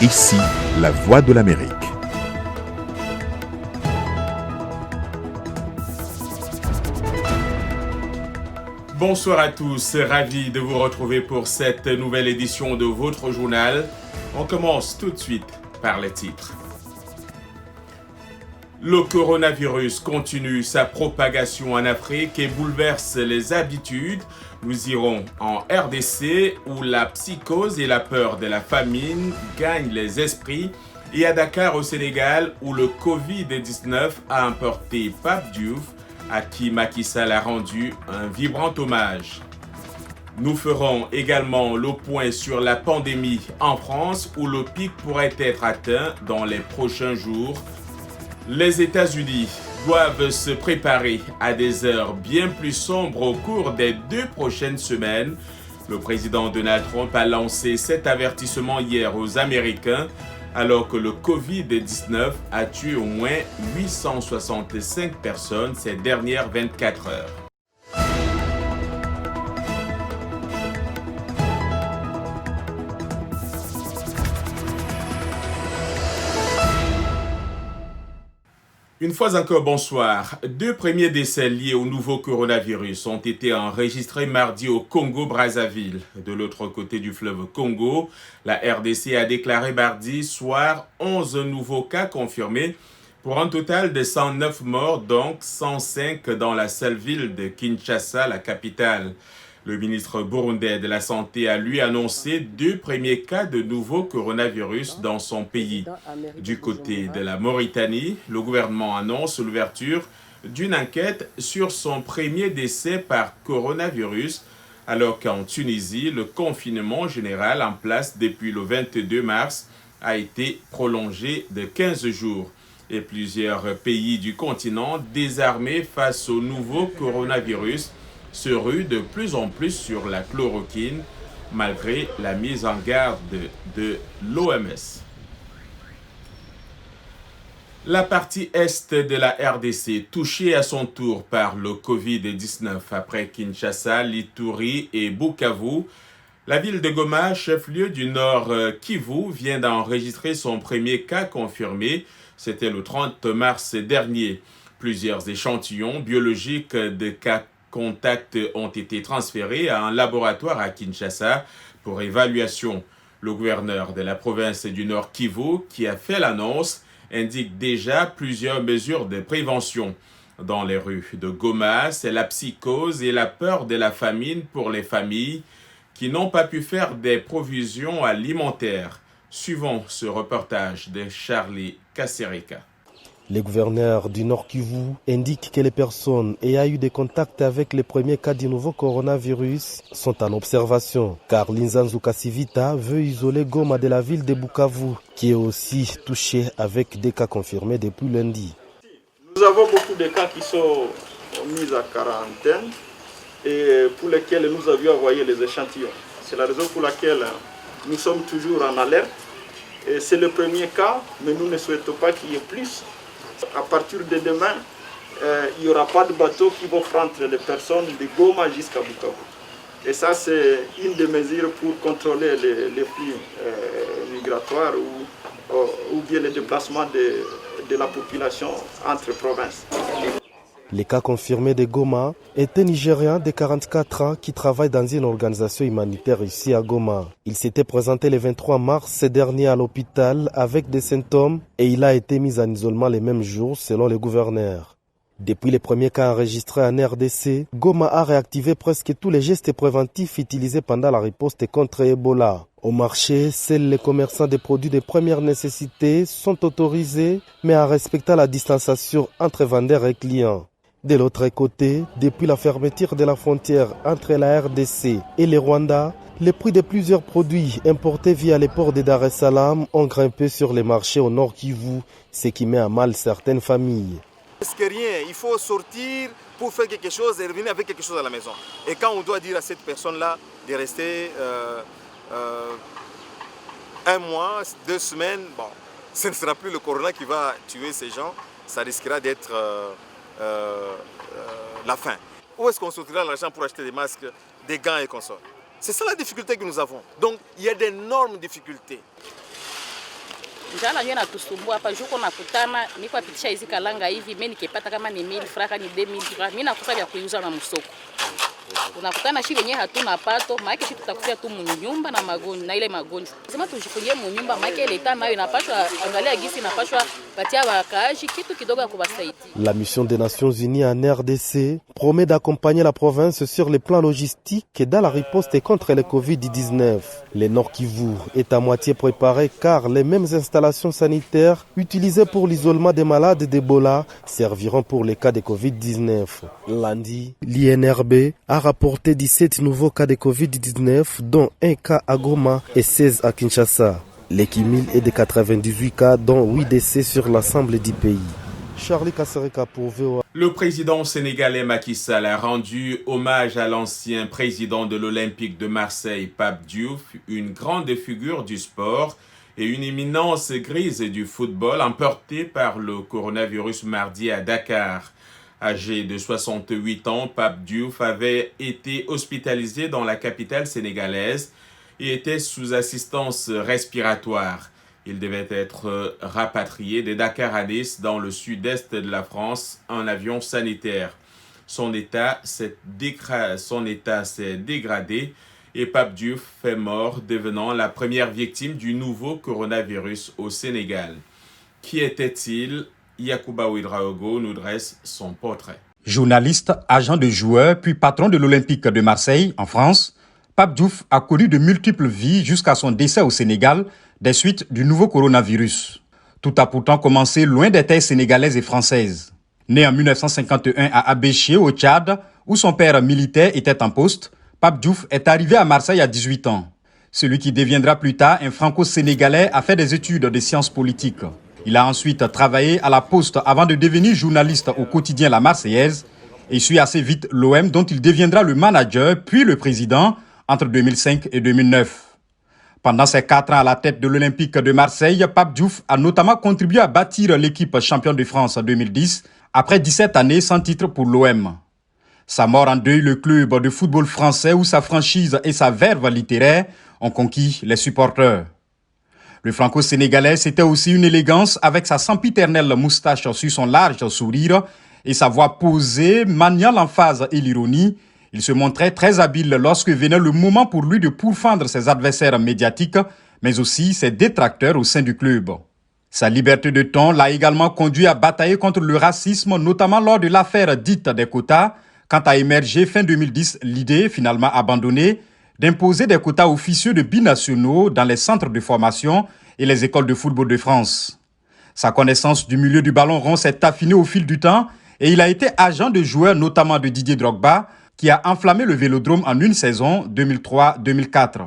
Ici, la voix de l'Amérique. Bonsoir à tous, ravi de vous retrouver pour cette nouvelle édition de votre journal. On commence tout de suite par les titres. Le coronavirus continue sa propagation en Afrique et bouleverse les habitudes. Nous irons en RDC où la psychose et la peur de la famine gagnent les esprits et à Dakar au Sénégal où le Covid-19 a emporté Pape Diouf à qui Macky Sall a rendu un vibrant hommage. Nous ferons également le point sur la pandémie en France où le pic pourrait être atteint dans les prochains jours. Les États-Unis doivent se préparer à des heures bien plus sombres au cours des 2 prochaines semaines. Le président Donald Trump a lancé cet avertissement hier aux Américains alors que le Covid-19 a tué au moins 865 personnes ces dernières 24 heures. Une fois encore, bonsoir. 2 premiers décès liés au nouveau coronavirus ont été enregistrés mardi au Congo-Brazzaville. De l'autre côté du fleuve Congo, la RDC a déclaré mardi soir 11 nouveaux cas confirmés pour un total de 109 morts, donc 105 dans la seule ville de Kinshasa, la capitale. Le ministre burundais de la Santé a lui annoncé 2 premiers cas de nouveau coronavirus dans son pays. Du côté de la Mauritanie, le gouvernement annonce l'ouverture d'une enquête sur son premier décès par coronavirus, alors qu'en Tunisie, le confinement général en place depuis le 22 mars a été prolongé de 15 jours. Et plusieurs pays du continent désarmés face au nouveau coronavirus se ruent de plus en plus sur la chloroquine malgré la mise en garde de l'OMS. La partie est de la RDC touchée à son tour par le Covid-19 après Kinshasa, l'Ituri et Bukavu. La ville de Goma, chef-lieu du Nord Kivu, vient d'enregistrer son premier cas confirmé. C'était le 30 mars dernier. Plusieurs échantillons biologiques de cas contacts ont été transférés à un laboratoire à Kinshasa pour évaluation. Le gouverneur de la province du Nord Kivu, qui a fait l'annonce, indique déjà plusieurs mesures de prévention. Dans les rues de Goma, c'est la psychose et la peur de la famine pour les familles qui n'ont pas pu faire des provisions alimentaires. Suivons ce reportage de Charlie Kasereka. Le gouverneur du Nord Kivu indique que les personnes ayant eu des contacts avec les premiers cas du nouveau coronavirus sont en observation, car Linzanzu Kasivita veut isoler Goma de la ville de Bukavu, qui est aussi touchée avec des cas confirmés depuis lundi. Nous avons beaucoup de cas qui sont mis à quarantaine et pour lesquels nous avions envoyé les échantillons. C'est la raison pour laquelle nous sommes toujours en alerte. Et c'est le premier cas, mais nous ne souhaitons pas qu'il y ait plus. À partir de demain, il n'y aura pas de bateaux qui vont prendre les personnes de Goma jusqu'à Bukavu. Et ça, c'est une des mesures pour contrôler les flux migratoires ou bien les déplacements de la population entre provinces. Les cas confirmés de Goma est un Nigérian de 44 ans qui travaille dans une organisation humanitaire ici à Goma. Il s'était présenté le 23 mars dernier à l'hôpital avec des symptômes et il a été mis en isolement les mêmes jours selon le gouverneur. Depuis les premiers cas enregistrés en RDC, Goma a réactivé presque tous les gestes préventifs utilisés pendant la riposte contre Ebola. Au marché, seuls les commerçants des produits de première nécessité sont autorisés, mais en respectant la distanciation entre vendeurs et clients. De l'autre côté, depuis la fermeture de la frontière entre la RDC et le Rwanda, les prix de plusieurs produits importés via les ports de Dar es Salaam ont grimpé sur les marchés au Nord Kivu, ce qui met à mal certaines familles. Parce que rien, il faut sortir pour faire quelque chose et revenir avec quelque chose à la maison. Et quand on doit dire à cette personne-là de rester 1 mois, 2 semaines, bon, ce ne sera plus le corona qui va tuer ces gens, ça risquera d'être la fin. Où est-ce qu'on sortira l'argent pour acheter des masques, des gants et consorts? C'est ça la difficulté que nous avons. Donc il y a d'énormes difficultés. Njala ndio inatusumbua hapa juu kuna kutana niko apitisha hizi kalanga hivi mimi nikipata kama ni 1000 francs ni 2000 francs mimi nakosa vya kuuza na msoko. Unakutana shi wenyewe hatuna pato, maana shi tutakufia tu mnyumba na magonjwa na ile magonjwa. Sema tujifungie mnyumba maana ile tana nayo inapaswa angalia gisi inapaswa patia wakaaji kitu kidogo ya kubasaidia. La mission des Nations Unies en RDC promet d'accompagner la province sur les plans logistiques et dans la riposte contre le Covid-19. Le Nord Kivu est à moitié préparé car les mêmes installations sanitaires utilisées pour l'isolement des malades d'Ebola serviront pour les cas de Covid-19. Lundi, l'INRB a rapporté 17 nouveaux cas de Covid-19, dont un cas à Goma et 16 à Kinshasa. L'équimile est de 98 cas, dont 8 décès sur l'ensemble du pays. Charlie Kassereka pour VOA. Le président sénégalais Macky Sall a rendu hommage à l'ancien président de l'Olympique de Marseille, Pape Diouf, une grande figure du sport et une éminence grise du football emportée par le coronavirus mardi à Dakar. Âgé de 68 ans, Pape Diouf avait été hospitalisé dans la capitale sénégalaise et était sous assistance respiratoire. Il devait être rapatrié de Dakar à Nice dans le sud-est de la France en avion sanitaire. Son état s'est dégradé et Pape Diouf est mort, devenant la première victime du nouveau coronavirus au Sénégal. Qui était-il? Yacouba Ouedraogo nous dresse son portrait. Journaliste, agent de joueur, puis patron de l'Olympique de Marseille, en France, Pape Diouf a connu de multiples vies jusqu'à son décès au Sénégal des suites du nouveau coronavirus. Tout a pourtant commencé loin des terres sénégalaises et françaises. Né en 1951 à Abéché, au Tchad, où son père militaire était en poste, Pape Diouf est arrivé à Marseille à 18 ans. Celui qui deviendra plus tard un franco-sénégalais a fait des études de sciences politiques. Il a ensuite travaillé à la Poste avant de devenir journaliste au quotidien La Marseillaise et suit assez vite l'OM dont il deviendra le manager puis le président entre 2005 et 2009. Pendant ses 4 ans à la tête de l'Olympique de Marseille, Pape Diouf a notamment contribué à bâtir l'équipe championne de France en 2010 après 17 années sans titre pour l'OM. Sa mort endeuille le club de football français où sa franchise et sa verve littéraire ont conquis les supporters. Le franco-sénégalais, c'était aussi une élégance avec sa sempiternelle moustache sur son large sourire et sa voix posée, maniant l'emphase et l'ironie. Il se montrait très habile lorsque venait le moment pour lui de pourfendre ses adversaires médiatiques, mais aussi ses détracteurs au sein du club. Sa liberté de ton l'a également conduit à batailler contre le racisme, notamment lors de l'affaire dite des quotas, quand a émergé fin 2010 l'idée, finalement abandonnée, d'imposer des quotas officieux de binationaux dans les centres de formation et les écoles de football de France. Sa connaissance du milieu du ballon rond s'est affinée au fil du temps et il a été agent de joueurs, notamment de Didier Drogba, qui a enflammé le Vélodrome en une saison 2003-2004.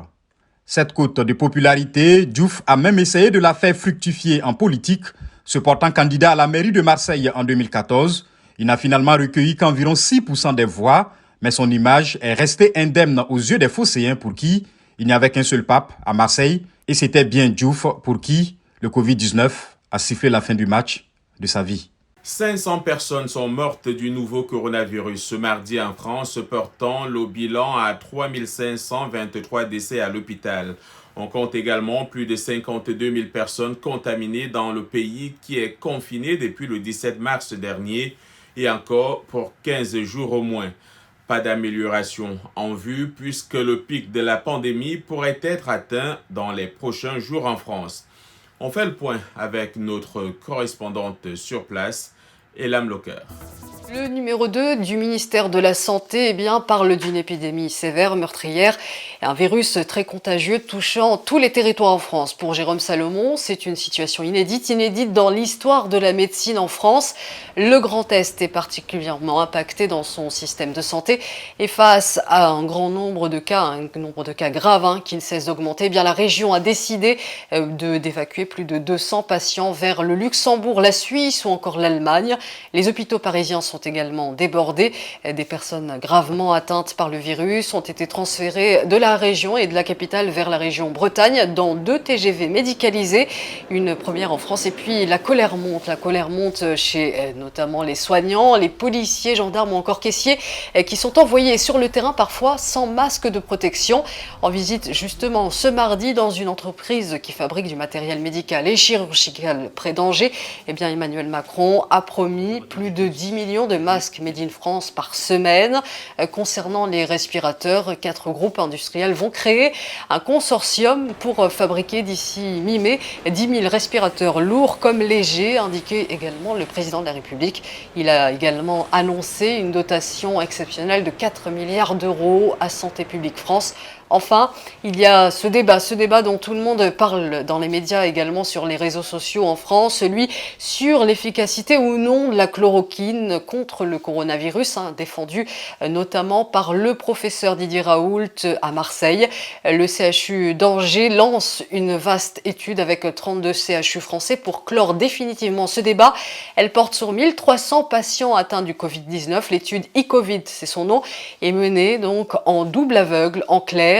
Cette cote de popularité, Diouf a même essayé de la faire fructifier en politique, se portant candidat à la mairie de Marseille en 2014. Il n'a finalement recueilli qu'environ 6% des voix, mais son image est restée indemne aux yeux des Phocéens pour qui il n'y avait qu'un seul pape à Marseille, et c'était bien Diouf pour qui le Covid-19 a sifflé la fin du match de sa vie. 500 personnes sont mortes du nouveau coronavirus ce mardi en France, portant le bilan à 3523 décès à l'hôpital. On compte également plus de 52 000 personnes contaminées dans le pays qui est confiné depuis le 17 mars dernier et encore pour 15 jours au moins. Pas d'amélioration en vue puisque le pic de la pandémie pourrait être atteint dans les prochains jours en France. On fait le point avec notre correspondante sur place, Elam Locker. Le numéro 2 du ministère de la Santé parle d'une épidémie sévère, meurtrière, et un virus très contagieux touchant tous les territoires en France. Pour Jérôme Salomon, c'est une situation inédite dans l'histoire de la médecine en France. Le Grand Est est particulièrement impacté dans son système de santé et face à un nombre de cas graves qui ne cesse d'augmenter, la région a décidé d'évacuer plus de 200 patients vers le Luxembourg, la Suisse ou encore l'Allemagne. Les hôpitaux parisiens sont également débordés. Des personnes gravement atteintes par le virus ont été transférées de la région et de la capitale vers la région Bretagne dans 2 TGV médicalisés. Une première en France. Et puis la colère monte chez notamment les soignants, les policiers, gendarmes ou encore caissiers qui sont envoyés sur le terrain parfois sans masque de protection. En visite justement ce mardi dans une entreprise qui fabrique du matériel médical et chirurgical près d'Angers, Emmanuel Macron a promis plus de 10 millions de masques made in France par semaine. Concernant les respirateurs, 4 groupes industriels vont créer un consortium pour fabriquer d'ici mi-mai 10 000 respirateurs lourds comme légers, indiqué également le président de la République. Il a également annoncé une dotation exceptionnelle de 4 milliards d'euros à Santé publique France. Enfin, il y a ce débat dont tout le monde parle dans les médias, également sur les réseaux sociaux en France, celui sur l'efficacité ou non de la chloroquine contre le coronavirus, défendu notamment par le professeur Didier Raoult à Marseille. Le CHU d'Angers lance une vaste étude avec 32 CHU français pour clore définitivement ce débat. Elle porte sur 1300 patients atteints du Covid-19. L'étude e-Covid, c'est son nom, est menée donc en double aveugle, en clair.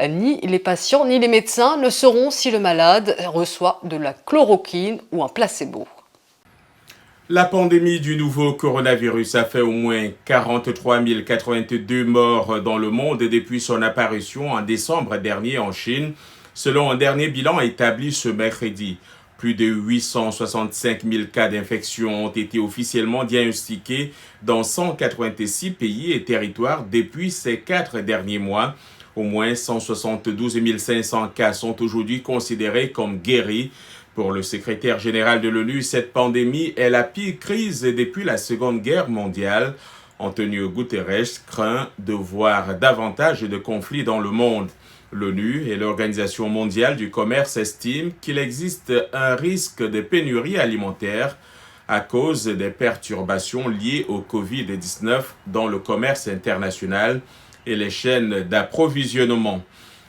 Ni les patients ni les médecins ne sauront si le malade reçoit de la chloroquine ou un placebo. La pandémie du nouveau coronavirus a fait au moins 43 082 morts dans le monde depuis son apparition en décembre dernier en Chine, selon un dernier bilan établi ce mercredi. Plus de 865 000 cas d'infection ont été officiellement diagnostiqués dans 186 pays et territoires depuis ces 4 derniers mois. Au moins 172 500 cas sont aujourd'hui considérés comme guéris. Pour le secrétaire général de l'ONU, cette pandémie est la pire crise depuis la Seconde Guerre mondiale. Antonio Guterres craint de voir davantage de conflits dans le monde. L'ONU et l'Organisation mondiale du commerce estiment qu'il existe un risque de pénurie alimentaire à cause des perturbations liées au Covid-19 dans le commerce international et les chaînes d'approvisionnement.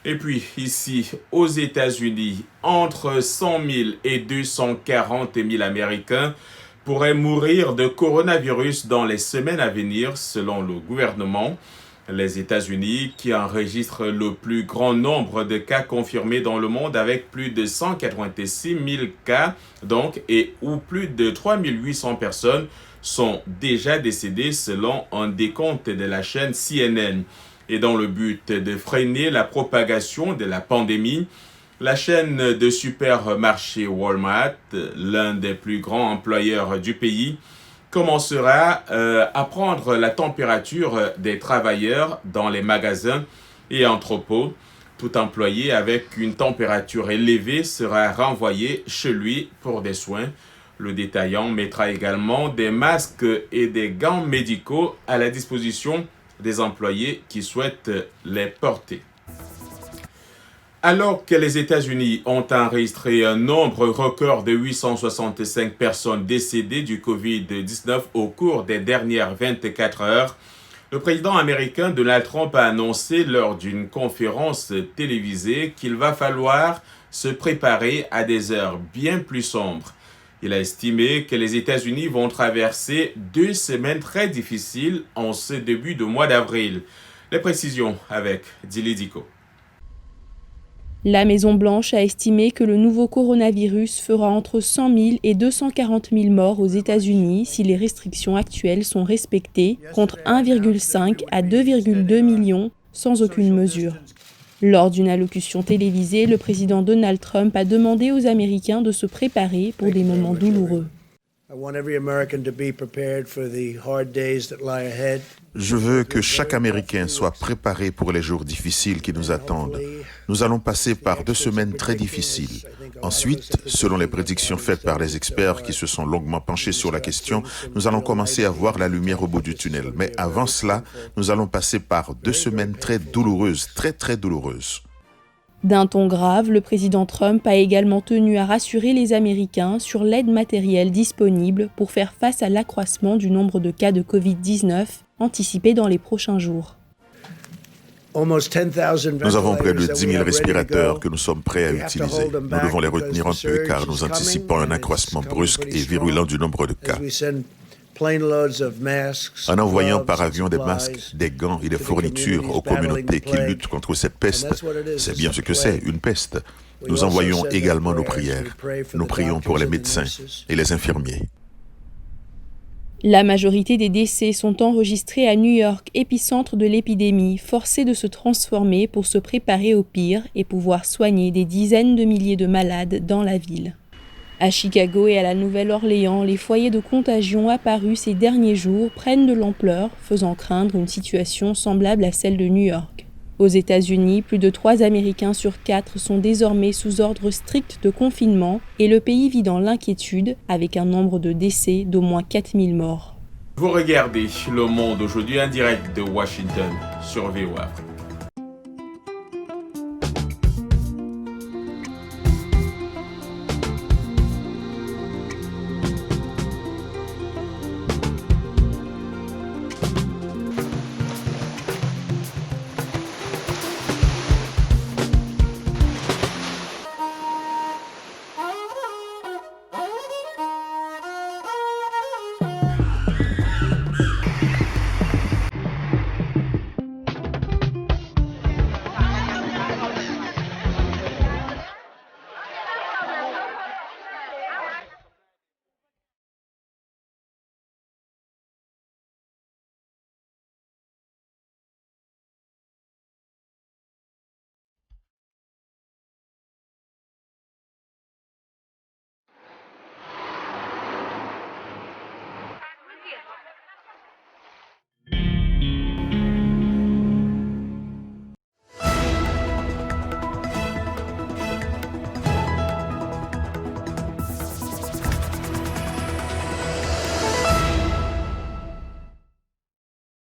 Et puis ici, aux États-Unis, entre 100 000 et 240 000 Américains pourraient mourir de coronavirus dans les semaines à venir, selon le gouvernement. Les États-Unis, qui enregistrent le plus grand nombre de cas confirmés dans le monde avec plus de 186 000 cas, et où plus de 3 800 personnes sont déjà décédées selon un décompte de la chaîne CNN. Et dans le but de freiner la propagation de la pandémie, la chaîne de supermarchés Walmart, l'un des plus grands employeurs du pays, commencera à prendre la température des travailleurs dans les magasins et entrepôts. Tout employé avec une température élevée sera renvoyé chez lui pour des soins. Le détaillant mettra également des masques et des gants médicaux à la disposition des employés qui souhaitent les porter. Alors que les États-Unis ont enregistré un nombre record de 865 personnes décédées du Covid-19 au cours des dernières 24 heures, le président américain Donald Trump a annoncé lors d'une conférence télévisée qu'il va falloir se préparer à des heures bien plus sombres. Il a estimé que les États-Unis vont traverser 2 semaines très difficiles en ce début de mois d'avril. Les précisions avec Dili Diko. La Maison-Blanche a estimé que le nouveau coronavirus fera entre 100 000 et 240 000 morts aux États-Unis si les restrictions actuelles sont respectées, contre 1,5 à 2,2 millions sans aucune mesure. Lors d'une allocution télévisée, le président Donald Trump a demandé aux Américains de se préparer pour des moments douloureux. Je veux que chaque Américain soit préparé pour les jours difficiles qui nous attendent. Nous allons passer par 2 semaines très difficiles. Ensuite, selon les prédictions faites par les experts qui se sont longuement penchés sur la question, nous allons commencer à voir la lumière au bout du tunnel. Mais avant cela, nous allons passer par 2 semaines très douloureuses, très douloureuses. D'un ton grave, le président Trump a également tenu à rassurer les Américains sur l'aide matérielle disponible pour faire face à l'accroissement du nombre de cas de Covid-19 anticipé dans les prochains jours. Nous avons près de 10 000 respirateurs que nous sommes prêts à utiliser. Nous devons les retenir un peu car nous anticipons un accroissement brusque et virulent du nombre de cas. En envoyant par avion des masques, des gants et des fournitures aux communautés qui luttent contre cette peste, c'est bien ce que c'est, une peste. Nous envoyons également nos prières. Nous prions pour les médecins et les infirmiers. La majorité des décès sont enregistrés à New York, épicentre de l'épidémie, forcé de se transformer pour se préparer au pire et pouvoir soigner des dizaines de milliers de malades dans la ville. À Chicago et à la Nouvelle-Orléans, les foyers de contagion apparus ces derniers jours prennent de l'ampleur, faisant craindre une situation semblable à celle de New York. Aux États-Unis, plus de 3 Américains sur 4 sont désormais sous ordre strict de confinement et le pays vit dans l'inquiétude avec un nombre de décès d'au moins 4000 morts. Vous regardez Le Monde aujourd'hui en direct de Washington sur VOA.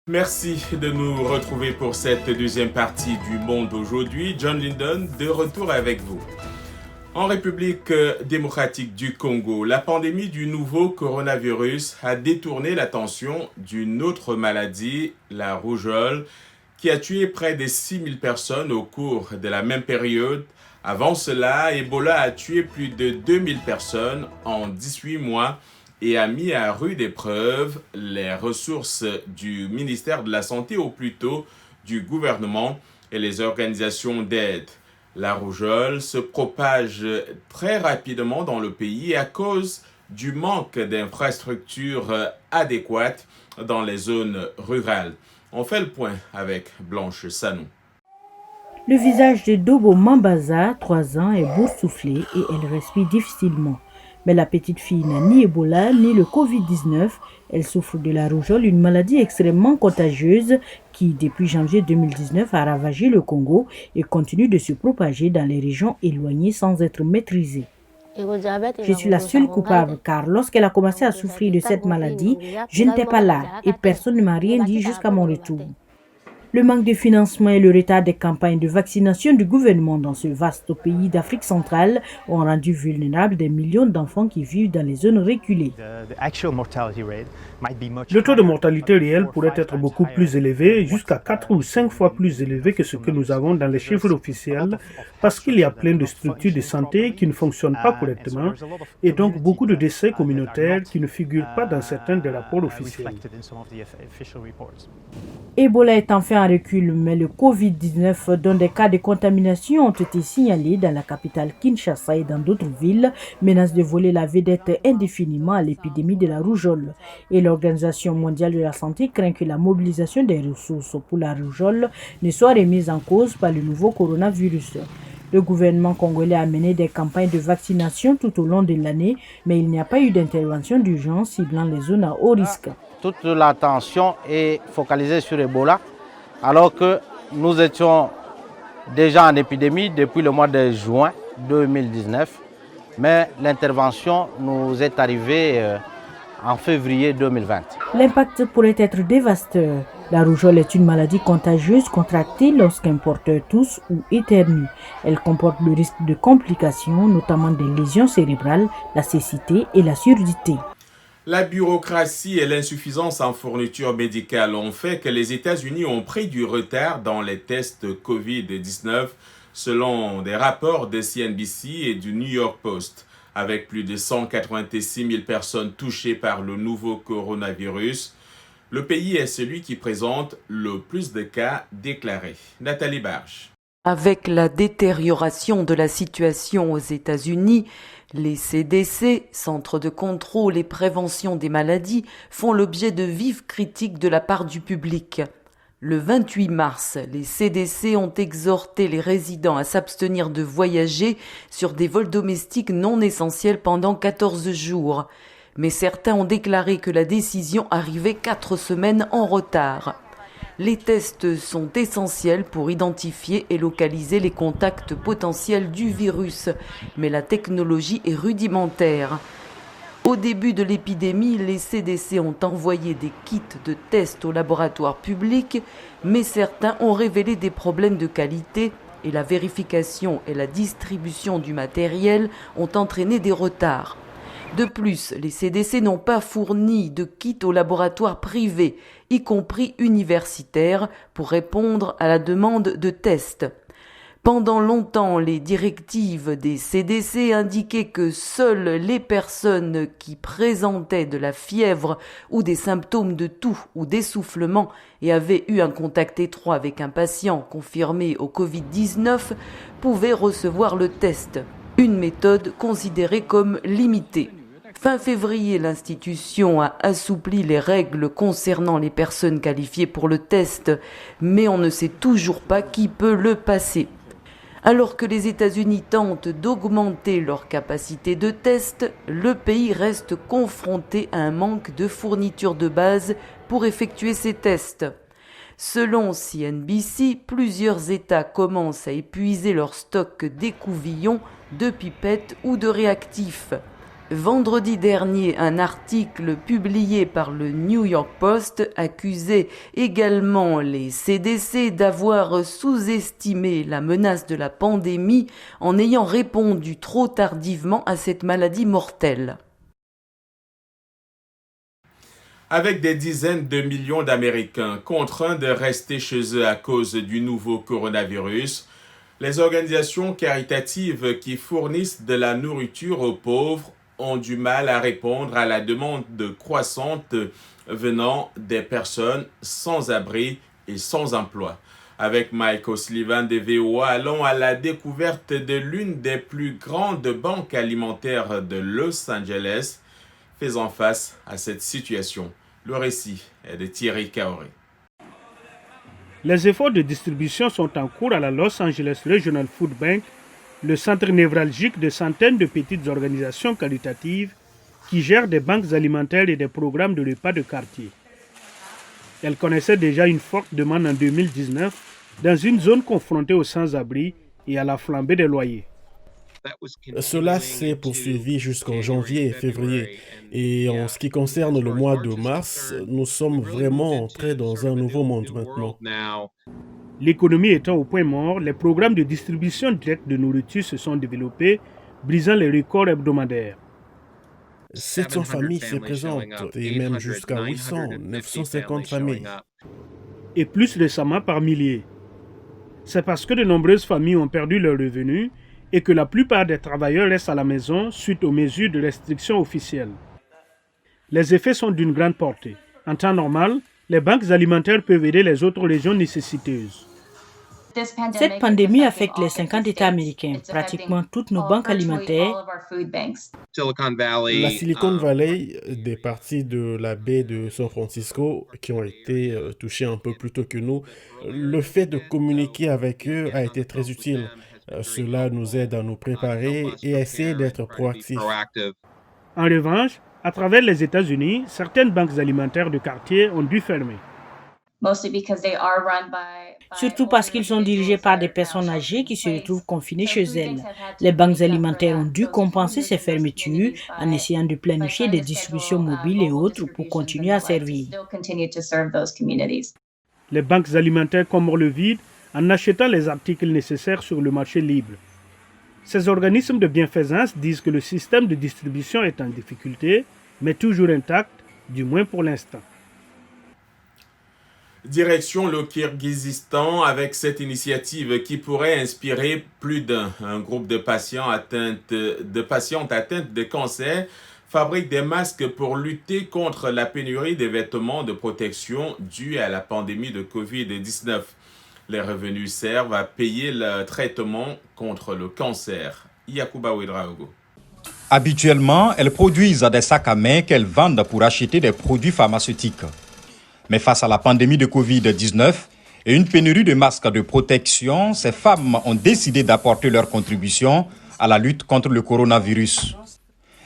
Merci de nous retrouver pour cette deuxième partie du Monde aujourd'hui. John Linden, de retour avec vous. En République démocratique du Congo, la pandémie du nouveau coronavirus a détourné l'attention d'une autre maladie, la rougeole, qui a tué près de 6000 personnes au cours de la même période. Avant cela, Ebola a tué plus de 2000 personnes en 18 mois et a mis à rude épreuve les ressources du ministère de la Santé ou plutôt du gouvernement et les organisations d'aide. La rougeole se propage très rapidement dans le pays à cause du manque d'infrastructures adéquates dans les zones rurales. On fait le point avec Blanche Sanou. Le visage de Dobo Mambaza, 3 ans, est boursouflé et elle respire difficilement. Mais la petite fille n'a ni Ebola ni le Covid-19. Elle souffre de la rougeole, une maladie extrêmement contagieuse qui, depuis janvier 2019, a ravagé le Congo et continue de se propager dans les régions éloignées sans être maîtrisée. Je suis la seule coupable car lorsqu'elle a commencé à souffrir de cette maladie, je n'étais pas là et personne ne m'a rien dit jusqu'à mon retour. Le manque de financement et le retard des campagnes de vaccination du gouvernement dans ce vaste pays d'Afrique centrale ont rendu vulnérables des millions d'enfants qui vivent dans les zones reculées. Le taux de mortalité réel pourrait être beaucoup plus élevé, jusqu'à 4 ou 5 fois plus élevé que ce que nous avons dans les chiffres officiels, parce qu'il y a plein de structures de santé qui ne fonctionnent pas correctement et donc beaucoup de décès communautaires qui ne figurent pas dans certains des rapports officiels. Ebola est enfin en recul, mais le Covid-19, dont des cas de contamination ont été signalés dans la capitale Kinshasa et dans d'autres villes, menace de voler la vedette indéfiniment à l'épidémie de la rougeole. Et l'Organisation mondiale de la santé craint que la mobilisation des ressources pour la rougeole ne soit remise en cause par le nouveau coronavirus. Le gouvernement congolais a mené des campagnes de vaccination tout au long de l'année, mais il n'y a pas eu d'intervention d'urgence ciblant les zones à haut risque. Toute l'attention est focalisée sur Ebola, alors que nous étions déjà en épidémie depuis le mois de juin 2019, mais l'intervention nous est arrivée en février 2020. L'impact pourrait être dévastateur. La rougeole est une maladie contagieuse contractée lorsqu'un porteur tousse ou éternue. Elle comporte le risque de complications, notamment des lésions cérébrales, la cécité et la surdité. La bureaucratie et l'insuffisance en fourniture médicale ont fait que les États-Unis ont pris du retard dans les tests Covid-19, selon des rapports de CNBC et du New York Post. Avec plus de 186 000 personnes touchées par le nouveau coronavirus, le pays est celui qui présente le plus de cas déclarés. Nathalie Barge. Avec la détérioration de la situation aux États-Unis, les CDC, Centres de contrôle et prévention des maladies, font l'objet de vives critiques de la part du public. Le 28 mars, les CDC ont exhorté les résidents à s'abstenir de voyager sur des vols domestiques non essentiels pendant 14 jours. Mais certains ont déclaré que la décision arrivait 4 semaines en retard. Les tests sont essentiels pour identifier et localiser les contacts potentiels du virus, mais la technologie est rudimentaire. Au début de l'épidémie, les CDC ont envoyé des kits de tests aux laboratoires publics, mais certains ont révélé des problèmes de qualité et la vérification et la distribution du matériel ont entraîné des retards. De plus, les CDC n'ont pas fourni de kits aux laboratoires privés, y compris universitaires, pour répondre à la demande de tests. Pendant longtemps, les directives des CDC indiquaient que seules les personnes qui présentaient de la fièvre ou des symptômes de toux ou d'essoufflement et avaient eu un contact étroit avec un patient confirmé au Covid-19 pouvaient recevoir le test, une méthode considérée comme limitée. Fin février, l'institution a assoupli les règles concernant les personnes qualifiées pour le test, mais on ne sait toujours pas qui peut le passer. Alors que les États-Unis tentent d'augmenter leur capacité de test, le pays reste confronté à un manque de fournitures de base pour effectuer ces tests. Selon CNBC, plusieurs États commencent à épuiser leur stock d'écouvillons, de pipettes ou de réactifs. Vendredi dernier, un article publié par le New York Post accusait également les CDC d'avoir sous-estimé la menace de la pandémie en ayant répondu trop tardivement à cette maladie mortelle. Avec des dizaines de millions d'Américains contraints de rester chez eux à cause du nouveau coronavirus, les organisations caritatives qui fournissent de la nourriture aux pauvres ont du mal à répondre à la demande croissante venant des personnes sans abri et sans emploi. Avec Mike O'Sullivan de VOA, allons à la découverte de l'une des plus grandes banques alimentaires de Los Angeles, faisant face à cette situation. Le récit est de Thierry Kaoré. Les efforts de distribution sont en cours à la Los Angeles Regional Food Bank, le centre névralgique de centaines de petites organisations caritatives qui gèrent des banques alimentaires et des programmes de repas de quartier. Elle connaissait déjà une forte demande en 2019 dans une zone confrontée aux sans-abri et à la flambée des loyers. Cela s'est poursuivi jusqu'en janvier et février. Et en ce qui concerne le mois de mars, nous sommes vraiment entrés dans un nouveau monde maintenant. L'économie étant au point mort, les programmes de distribution directe de nourriture se sont développés, brisant les records hebdomadaires. 700 familles se présentent, et même jusqu'à 800, 950 familles. Et plus récemment par milliers. C'est parce que de nombreuses familles ont perdu leurs revenus et que la plupart des travailleurs restent à la maison suite aux mesures de restriction officielles. Les effets sont d'une grande portée. En temps normal, les banques alimentaires peuvent aider les autres régions nécessiteuses. Cette pandémie affecte les 50 États américains, pratiquement toutes nos banques alimentaires. La Silicon Valley, des parties de la baie de San Francisco qui ont été touchées un peu plus tôt que nous, le fait de communiquer avec eux a été très utile. Cela nous aide à nous préparer et à essayer d'être proactifs. En revanche, à travers les États-Unis, certaines banques alimentaires de quartier ont dû fermer. Surtout parce qu'ils sont dirigés par des personnes âgées qui se retrouvent confinées chez elles. Les banques alimentaires ont dû compenser ces fermetures en essayant de planifier des distributions mobiles et autres pour continuer à servir. Les banques alimentaires comblent le vide en achetant les articles nécessaires sur le marché libre. Ces organismes de bienfaisance disent que le système de distribution est en difficulté, mais toujours intact, du moins pour l'instant. Direction le Kirghizistan avec cette initiative qui pourrait inspirer plus d'un groupe de patientes atteintes de cancer fabrique des masques pour lutter contre la pénurie des vêtements de protection due à la pandémie de Covid-19. Les revenus servent à payer le traitement contre le cancer. Yakuba Ouedraogo. Habituellement, elles produisent des sacs à main qu'elles vendent pour acheter des produits pharmaceutiques. Mais face à la pandémie de Covid-19 et une pénurie de masques de protection, ces femmes ont décidé d'apporter leur contribution à la lutte contre le coronavirus.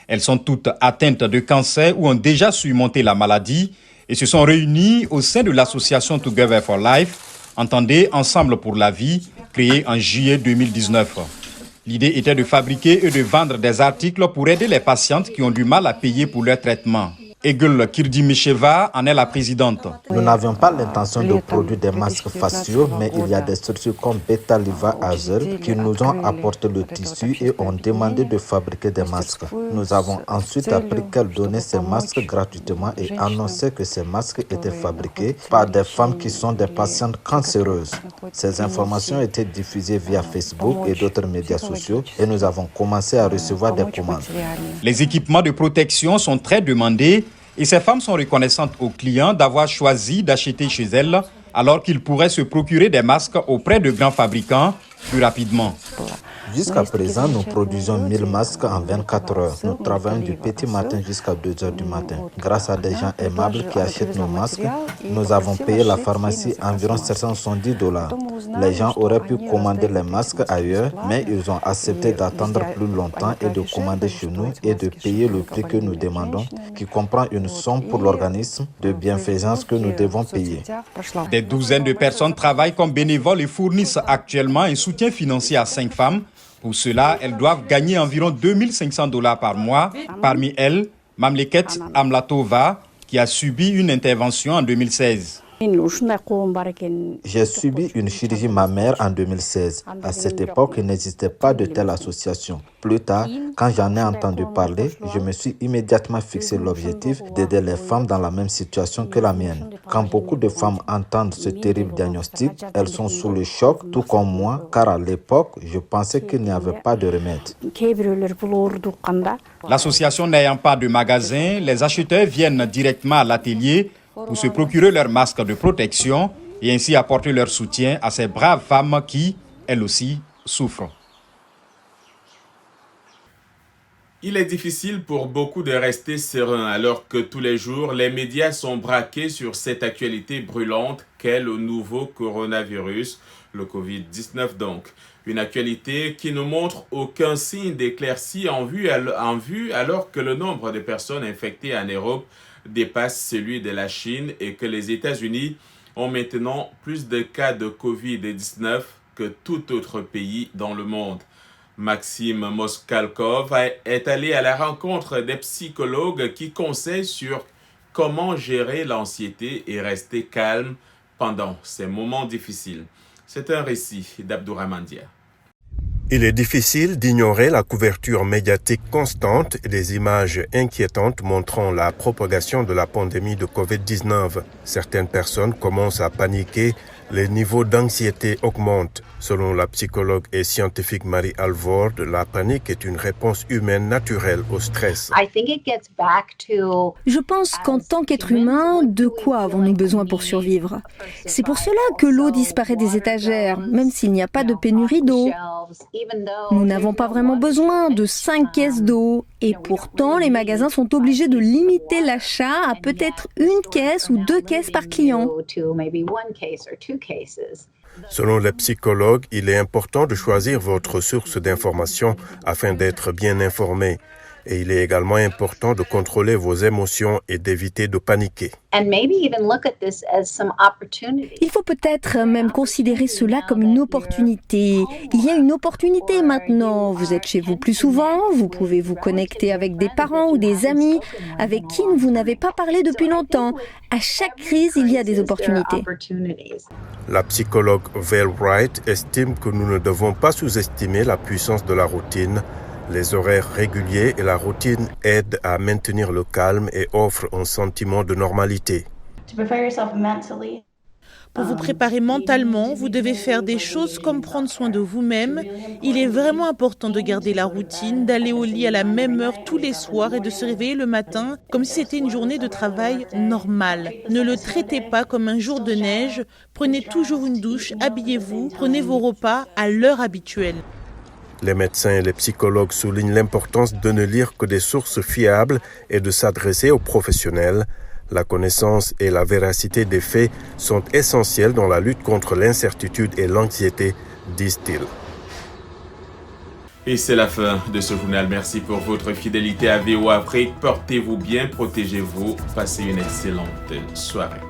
Elles sont toutes atteintes de cancer ou ont déjà surmonté la maladie et se sont réunies au sein de l'association Together for Life, entendez Ensemble pour la vie, créée en juillet 2019. L'idée était de fabriquer et de vendre des articles pour aider les patientes qui ont du mal à payer pour leur traitement. Egul Kirdimicheva en est la présidente. Nous n'avions pas l'intention de produire des masques faciaux, mais il y a des structures comme Beta Liva Azel qui nous ont apporté le tissu et ont demandé de fabriquer des masques. Nous avons ensuite appris qu'elles donnaient ces masques gratuitement et annonçaient que ces masques étaient fabriqués par des femmes qui sont des patientes cancéreuses. Ces informations étaient diffusées via Facebook et d'autres médias sociaux et nous avons commencé à recevoir des commandes. Les équipements de protection sont très demandés et ces femmes sont reconnaissantes aux clients d'avoir choisi d'acheter chez elles alors qu'ils pourraient se procurer des masques auprès de grands fabricants plus rapidement. Jusqu'à présent, nous produisons 1000 masques en 24 heures. Nous travaillons du petit matin jusqu'à 2 heures du matin. Grâce à des gens aimables qui achètent nos masques, nous avons payé la pharmacie environ $770. Les gens auraient pu commander les masques ailleurs, mais ils ont accepté d'attendre plus longtemps et de commander chez nous et de payer le prix que nous demandons, qui comprend une somme pour l'organisme de bienfaisance que nous devons payer. Des douzaines de personnes travaillent comme bénévoles et fournissent actuellement un soutien financier à 5 femmes. Pour cela, elles doivent gagner environ $2500 par mois. Parmi elles, Mamleket Amlatova, qui a subi une intervention en 2016. J'ai subi une chirurgie mammaire en 2016. À cette époque, il n'existait pas de telle association. Plus tard, quand j'en ai entendu parler, je me suis immédiatement fixé l'objectif d'aider les femmes dans la même situation que la mienne. Quand beaucoup de femmes entendent ce terrible diagnostic, elles sont sous le choc, tout comme moi, car à l'époque, je pensais qu'il n'y avait pas de remède. L'association n'ayant pas de magasin, les acheteurs viennent directement à l'atelier pour se procurer leur masque de protection et ainsi apporter leur soutien à ces braves femmes qui, elles aussi, souffrent. Il est difficile pour beaucoup de rester serein alors que tous les jours, les médias sont braqués sur cette actualité brûlante qu'est le nouveau coronavirus, le Covid-19 donc. Une actualité qui ne montre aucun signe d'éclaircie en vue alors que le nombre de personnes infectées en Europe dépasse celui de la Chine et que les États-Unis ont maintenant plus de cas de Covid-19 que tout autre pays dans le monde. Maxime Moskalkov est allé à la rencontre des psychologues qui conseillent sur comment gérer l'anxiété et rester calme pendant ces moments difficiles. C'est un récit d'Abdourahmane Dia. Il est difficile d'ignorer la couverture médiatique constante et des images inquiétantes montrant la propagation de la pandémie de Covid-19. Certaines personnes commencent à paniquer, les niveaux d'anxiété augmentent. Selon la psychologue et scientifique Marie Alvord, la panique est une réponse humaine naturelle au stress. Je pense qu'en tant qu'être humain, de quoi avons-nous besoin pour survivre? C'est pour cela que l'eau disparaît des étagères, même s'il n'y a pas de pénurie d'eau. Nous n'avons pas vraiment besoin de 5 caisses d'eau. Et pourtant, les magasins sont obligés de limiter l'achat à peut-être 1 caisse ou 2 caisses par client. Selon les psychologues, il est important de choisir votre source d'information afin d'être bien informé. Et il est également important de contrôler vos émotions et d'éviter de paniquer. Il faut peut-être même considérer cela comme une opportunité. Il y a une opportunité maintenant. Vous êtes chez vous plus souvent, vous pouvez vous connecter avec des parents ou des amis avec qui vous n'avez pas parlé depuis longtemps. À chaque crise, il y a des opportunités. La psychologue Val Wright estime que nous ne devons pas sous-estimer la puissance de la routine. Les horaires réguliers et la routine aident à maintenir le calme et offrent un sentiment de normalité. Pour vous préparer mentalement, vous devez faire des choses comme prendre soin de vous-même. Il est vraiment important de garder la routine, d'aller au lit à la même heure tous les soirs et de se réveiller le matin comme si c'était une journée de travail normale. Ne le traitez pas comme un jour de neige. Prenez toujours une douche, habillez-vous, prenez vos repas à l'heure habituelle. Les médecins et les psychologues soulignent l'importance de ne lire que des sources fiables et de s'adresser aux professionnels. La connaissance et la véracité des faits sont essentielles dans la lutte contre l'incertitude et l'anxiété, disent-ils. Et c'est la fin de ce journal. Merci pour votre fidélité à VOA Afrique. Portez-vous bien, protégez-vous. Passez une excellente soirée.